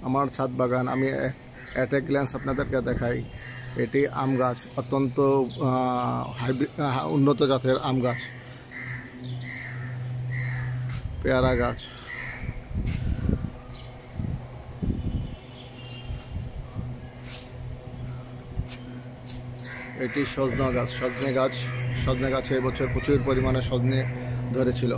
আমার ছাদ বাগান আমি এট এ গ্ল্যান্স আপনাদেরকে দেখাই। এটি আম গাছ, অত্যন্ত হাইব্রিড উন্নত জাতের আম গাছ, পেয়ারা গাছ। এটি সজনা গাছ, সজনে গাছে এবছর প্রচুর পরিমাণে সজনে ধরেছিল।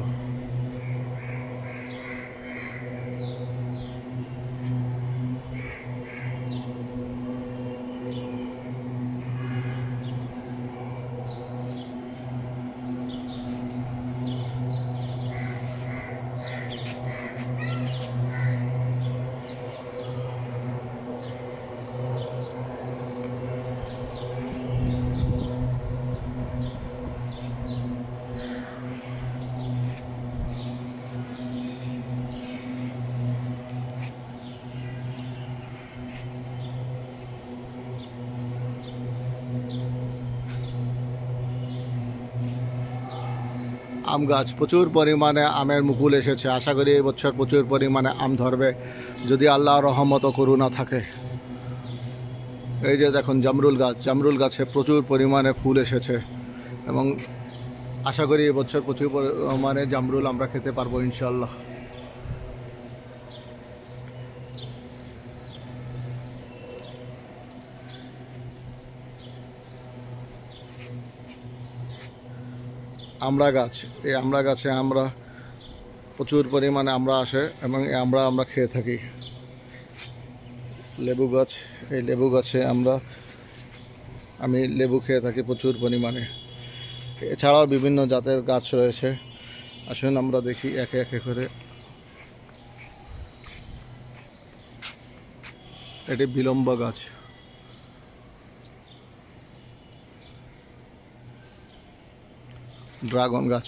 আম গাছ, প্রচুর পরিমাণে আমের মুকুল এসেছে। আশা করি এই বছর প্রচুর পরিমাণে আম ধরবে, যদি আল্লাহর রহমত ও করুণা থাকে। এই যে দেখুন জামরুল গাছে প্রচুর পরিমাণে ফুল এসেছে এবং আশা করি এই বছর প্রচুর পরিমাণে জামরুল আমরা খেতে পারবো ইনশাআল্লাহ। আমড়া গাছ, এই আমড়া গাছে আমরা প্রচুর পরিমাণে আমরা আসে এবং আমরা খেয়ে থাকি। লেবু গাছ, এই লেবু গাছে আমি লেবু খেয়ে থাকি প্রচুর পরিমাণে। এছাড়াও বিভিন্ন জাতের গাছ রয়েছে, আসুন আমরা দেখি একে একে করে। এটি বিলম্ব গাছ, ড্রাগন গাছ।